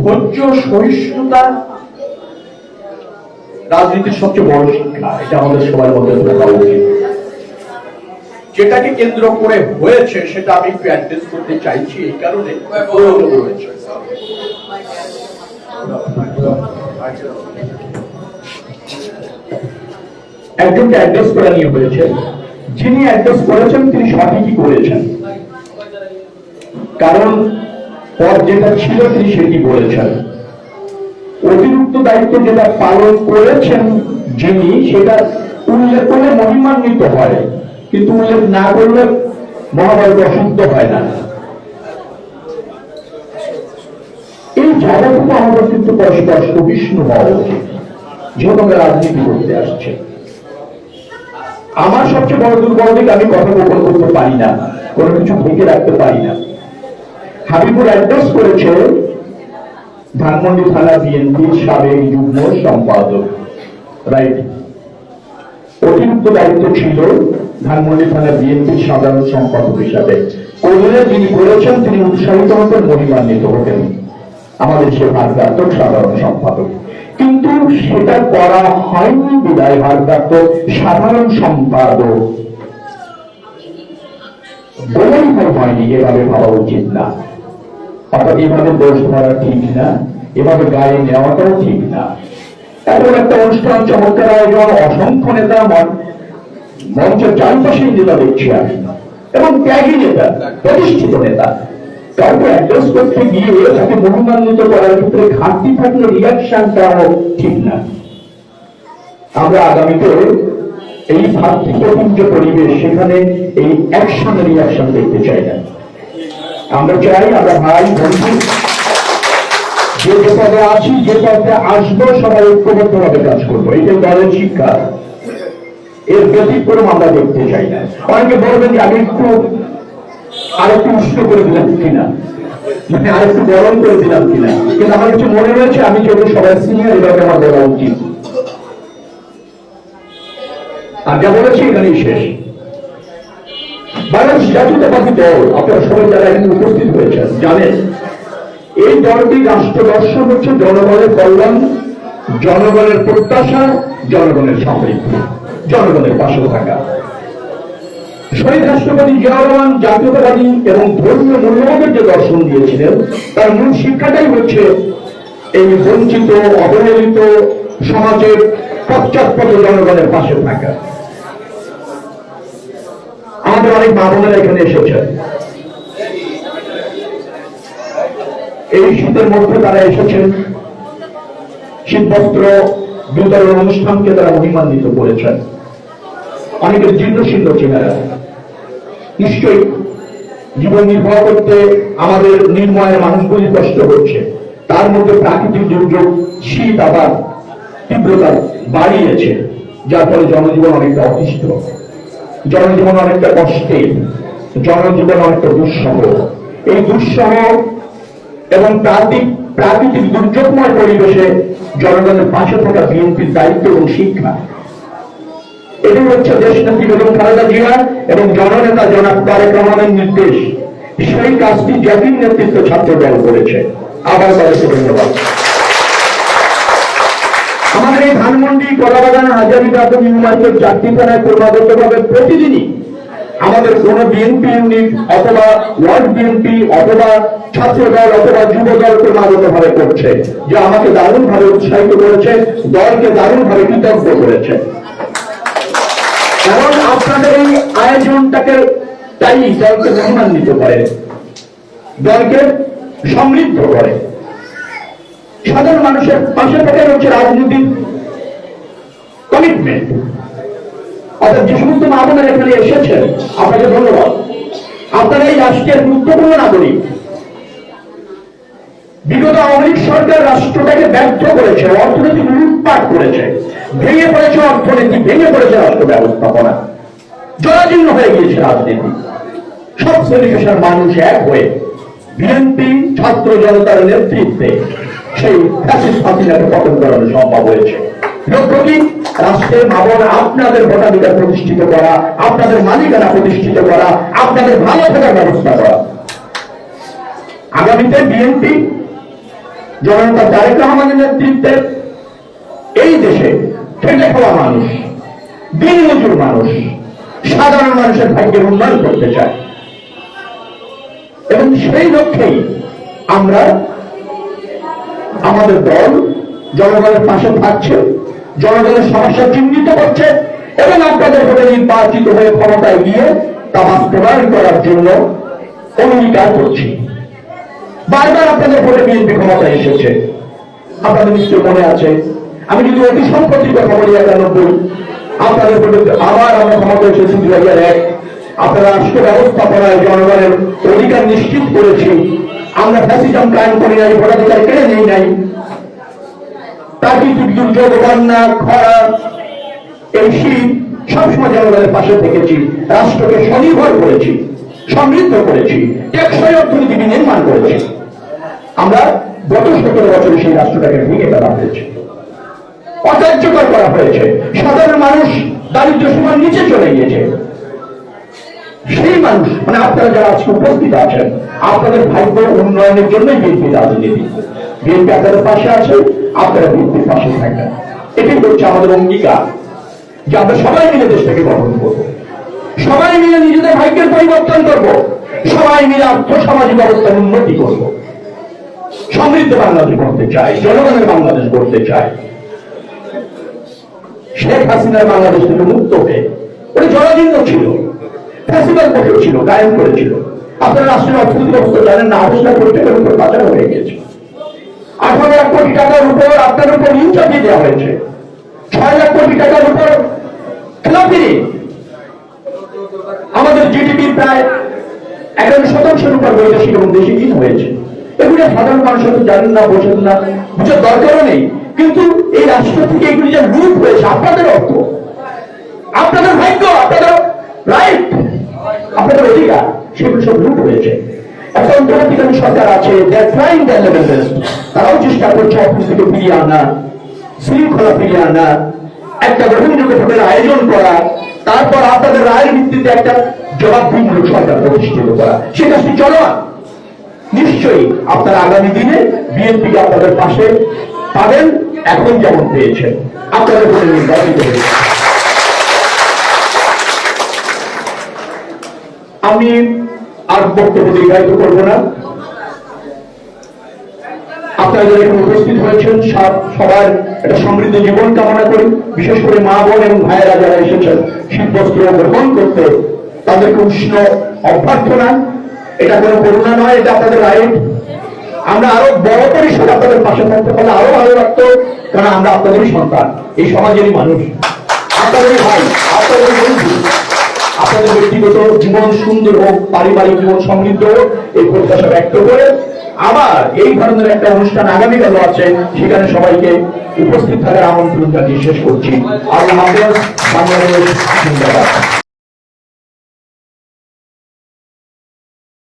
ধৈর্য, সহিষ্ণুতা রাজনীতির সবচেয়ে বড় শিক্ষা। এটা আমাদের সবার মধ্যে থাকা উচিত। যেটাকে কেন্দ্র করে হয়েছে সেটা আমি একটু অ্যাড্রেস করতে চাইছি, এই কারণে প্রয়োজন রয়েছে। একজনকে অ্যাড্রেস করা নিয়ে হয়েছে, যিনি অ্যাড্রেস করেছেন তিনি সঠিকই করেছেন, কারণ পদ যেটা ছিল তিনি সেটি বলেছেন। অতিরিক্ত দায়িত্ব যেটা পালন করেছেন যিনি, সেটা উল্লেখ করলে মহিমান্বিত হয়, কিন্তু উল্লেখ না করলে মহাভারত অশুদ্ধ হয় না। এই জায়গাটুকু আমাদের কিন্তু পরস্পর সহিষ্ণু হওয়া উচিত, যেহেতু আমরা রাজনীতি করতে আসছে। আমার সবচেয়ে বড় দুর্বল দিক, আমি কথা গোপন করতে পারি না, কোনো কিছু ঢেকে রাখতে পারি না। হাবিবুর অ্যাড্রেস করেছে ধানমন্ডি থানা বিএনপির সাবেক যুগ্ম সম্পাদক, রাইট? অতিরিক্ত দায়িত্ব ছিল ধানমন্ডি থানা বিএনপির সাধারণ সম্পাদক হিসাবে। করলে যিনি করেছেন তিনি উৎসাহিত হতেন, মহিমান্বিত হতেন, আমাদের সে ভারপ্রাপ্ত সাধারণ সম্পাদক। কিন্তু সেটা করা হয়নি বিদায় ভারপ্রাপ্ত সাধারণ সম্পাদক বলেই হয়নি, এভাবে ভাবা উচিত না। অর্থাৎ এভাবে দোষ ধরা ঠিক না, এভাবে গায়ে নেওয়াটাও ঠিক না। এমন একটা অনুষ্ঠান, চমৎকার আয়োজন, অসংখ্য নেতা, মঞ্চের চারপাশেই নেতা দেখছি আমি, এবং ত্যাগী নেতা, প্রতিষ্ঠিত নেতা। কাউকে অ্যাড্রেস করতে গিয়ে তাকে মহিমান্বিত করার ক্ষেত্রে ঘাটতি থাকলে রিয়াকশনটাও ঠিক না। আমরা আগামীতে এই ভাতৃত্বপূর্ণ পরিবেশ, সেখানে এই অ্যাকশন রিয়াকশন দেখতে চাই না। আমরা চাই আমরা ভাই বন্ধু, যে পদে আছি, যে পদে আসবো, সবাই ঐক্যবদ্ধ ভাবে কাজ করবো, এটাই দলের শিক্ষা। এর ব্যতিক্রম আমরা দেখতে চাই না। অনেকে বলবেন যে আমি আরেকটু উষ্ণ করে দিলাম কিনা, মানে আরেকটু গরম করে দিলাম কিনা, কিন্তু আমার কিছু মনে হয়েছে আমি যেহেতু সবাই সিনিয়র, এভাবে আমার বলা উচিত। আর যা বলেছি এখানেই শেষ। বাংলাদেশ জাতীয়তাবাদী দল, আপনারা সবাই যারা এখানে উপস্থিত হয়েছেন জানেন, এই দলটি রাষ্ট্র দর্শন হচ্ছে জনগণের কল্যাণ, জনগণের প্রত্যাশা, জনগণের সমৃদ্ধি, জনগণের পাশে থাকা। শহীদ রাষ্ট্রপতি জিয়াউর রহমান জাতীয়তাবাদী এবং ধর্মীয় মূল্যবোধের যে দর্শন দিয়েছিলেন, তার মূল শিক্ষাটাই হচ্ছে এই বঞ্চিত, অবহেলিত সমাজের পশ্চাৎপদ জনগণের পাশে থাকা। আমাদের অনেক মা বোনেরা এখানে এসেছেন, এই শীতের মধ্যে তারা এসেছেন, শীতবস্ত্র বিতরণ অনুষ্ঠানকে তারা মহিমান্বিত করেছেন। অনেকের জীর্ণ শীর্ণ চেহারা, নিশ্চয়ই জীবন নির্বাহ করতে আমাদের নির্ময়ের মানুষগুলি কষ্ট হচ্ছে। তার মধ্যে প্রাকৃতিক দুর্যোগ, শীত আবার তীব্রতা বাড়িয়েছে, যার ফলে জনজীবন অনেকটা অতিষ্ঠ, জনজীবন অনেকটা কষ্টে, জনজীবন অনেকটা দুঃসহ। এই দুঃসহ এবং প্রাকৃতিক দুর্যোগময় পরিবেশে জনগণের পাশে থাকা বিএনপির দায়িত্ব এবং শিক্ষা। এটি হচ্ছে দেশনেত্রী বেগম খালেদা জিয়া এবং জননেতা জনাব তারেক রহমানের নির্দেশ। সেই কাজটি জাতির নেতৃত্ব ছাত্র দল করেছে। আবার তাদেরকে ধন্যবাদ। আমাদের এই ধানমন্ডি, কলাবাগান, হাজারীবাগ, নিউ মার্কেট, চারটি থানায় ক্রমাগতভাবে প্রতিদিনই আমাদের কোন বিএনপি ইউনিট অথবা ওয়ার্ড বিএনপি অথবা ছাত্র দল অথবা যুব দল ক্রমাগত ভাবে করছে, যা আমাকে দারুণ ভাবে উৎসাহিত করেছে, দলকে দারুণ ভাবে কৃতজ্ঞ করেছে। কারণ আপনাদের এই আয়োজনটাকে তাই দলকে মহিমান্বিত করে, দলকে সমৃদ্ধ করে। সাধারণ মানুষের পাশে থাকাই হচ্ছে রাজনীতির কমিটমেন্ট। অর্থাৎ যে সমস্ত মা বোনেরা এখানে এসেছেন, আপনাকে ধন্যবাদ। আপনারা এই রাষ্ট্রের গুরুত্বপূর্ণ নাগরিক। বিগত আওয়ামী লীগ সরকার রাষ্ট্রটাকে ব্যর্থ করেছে, অর্থনৈতিক লুটপাট করেছে, ভেঙে পড়েছে অর্থনীতি, ভেঙে পড়েছে রাষ্ট্র ব্যবস্থাপনা, জরাজীর্ণ হয়ে গিয়েছে রাজনীতি। সব শ্রেণী পেশার মানুষ এক হয়ে বিএনপি ছাত্র জনতার নেতৃত্বে সেই ফ্যাসিস্ট হাসিনাকে পতন করানো সম্ভব হয়েছে। লক্ষ্য কি? রাষ্ট্রের ভাবন আপনাদের ভোটাধিকার প্রতিষ্ঠিত করা, আপনাদের মালিকানা প্রতিষ্ঠিত করা, আপনাদের ভালো থাকার ব্যবস্থা করা। আগামীতে বিএনপি জননেতা তারেক রহমানের নেতৃত্বে এই দেশে খেটে খাওয়া মানুষ, দিনমজুর মানুষ, সাধারণ মানুষের ভাগ্যের উন্নয়ন করতে চায় এবং সেই লক্ষ্যেই আমরা আমাদের দল জনগণের পাশে থাকছে, জনগণের সমস্যা চিহ্নিত করছে এবং আপনাদের ভোটে নির্বাচিত হয়ে ক্ষমতায় গিয়ে তা বাস্তবায়ন করার জন্য অঙ্গীকার করছি। বারবার আপনাদের ভোটে বিএনপি ক্ষমতায় এসেছে, আপনাদের নিশ্চয় মনে আছে। আমি যদি অতি সম্প্রতির কথা বলি 91, আপনাদের ভোটে আবার আমরা ক্ষমতা এসেছি 2001। আপনারা রাষ্ট্র ব্যবস্থাপনায় জনগণের অধিকার নিশ্চিত করেছি। আমরা ফ্যাসিজম কায়েম করি নাই, ভোটাধিকার কেড়ে নেই নাই। প্রাকৃতিক দুর্যোগ, বন্যা, খরা, এই শীত সবসময় জনগণের পাশে থেকেছি, রাষ্ট্রকে স্বনির্ভর করেছি, সমৃদ্ধ করেছি, টেকসই অর্থনীতি নির্মাণ করেছি। আমরা গত 17 বছরে সেই রাষ্ট্রটাকে ভেঙে ফেলা হয়েছে, অকার্যকর করা হয়েছে, সাধারণ মানুষ দারিদ্র্য সীমার নিচে চলে গিয়েছে। সেই মানুষ মানে আপনারা যারা আজকে উপস্থিত আছেন, আপনাদের ভাগ্য উন্নয়নের জন্যই বিএনপি রাজনীতি। বিএনপি আপনাদের পাশে আছে, আপনারা বিএনপির পাশে থাকবেন। এটাই হচ্ছে আমাদের অঙ্গীকার যে আমরা সবাই মিলে দেশটাকে গঠন করব, সবাই মিলে নিজেদের ভাগ্যের পরিবর্তন করব, সবাই মিলে আর্থসামাজিক অবস্থার উন্নতি করব, সমৃদ্ধ বাংলাদেশ করতে চাই, জনগণের বাংলাদেশ করতে চাই। শেখ হাসিনার বাংলাদেশ থেকে মুক্ত হয়ে ওটা জরাজীর্ণ ছিল, ফ্যাসিবাদ বসেছিল, কায়েম করেছিল। আপনারা রাষ্ট্রের অর্থনৈতিক অবস্থা জানেন না, 28 কোটি টাকার উপর বাজার হয়ে গেছে। 18 কোটি টাকার উপর আপনার উপর ঋণ চাপিয়ে দেওয়া হয়েছে। 6 কোটি টাকার উপর খেলাপি। আমাদের জিডিপি প্রায় 11% উপর বৈদেশিক এবং দেশি ঋণ হয়েছে। এগুলো সাধারণ মানুষ হয়তো জানেন না, বোঝেন না, বুঝার দরকারও নেই। কিন্তু এই রাষ্ট্র থেকে এগুলি যে লুট হয়েছে, আপনাদের অর্থ, আপনাদের ভাগ্য, আপনাদের রাইট, আপনাদের অধিকার, সেগুলো সব লুট হয়েছে। এখন অন্তর্বর্তীকালীন সরকার আছে, তারাও চেষ্টা করছে অর্থনীতিকে ফিরিয়ে আনা, শৃঙ্খলা ফিরিয়ে আনা, একটা গ্রহণযোগ্য ভোটের আয়োজন করা, তারপর আপনাদের রায়ের ভিত্তিতে একটা জবাবদিহিমূলক সরকার প্রতিষ্ঠিত করা। সে কাজটি চলমান। নিশ্চয়ই আপনারা আগামী দিনে বিএনপিকে আপনাদের পাশে পাবেন, এখন যেমন পেয়েছেন। আপনাদের ভোটে নির্বাচিত হয়েছে। আমি আর বক্তব্য দীর্ঘায়িত করব না। আপনারা যারা এখানে উপস্থিত হয়েছেন সবার একটা সমৃদ্ধ জীবন কামনা করি। বিশেষ করে মা বোন এবং ভাইয়েরা যারা এসেছেন শীতবস্ত্র গ্রহণ করতে, তাদেরকে উষ্ণ অভ্যর্থনা। এটা কোনো করুণা নয়, এটা আপনাদের রাইট। আমরা আরো বড় পরিসরে আপনাদের পাশে থাকতে পারলে আরো ভালো লাগতো, কারণ আমরা আপনাদেরই সন্তান, এই সমাজেরই মানুষ, আপনাদেরই ভাই, আপনাদেরই বন্ধু। আপনাদের ব্যক্তিগত জীবন সুন্দর হোক, পারিবারিক জীবন সমৃদ্ধ হোক, এই প্রত্যাশা ব্যক্ত করে আবার এই ধরনের একটা অনুষ্ঠান আগামীকালও আছে, সেখানে সবাইকে উপস্থিত থাকার আমন্ত্রণ জানিয়ে শেষ করছি। আল্লাহ হাফেজ। বাংলাদেশ জিন্দাবাদ।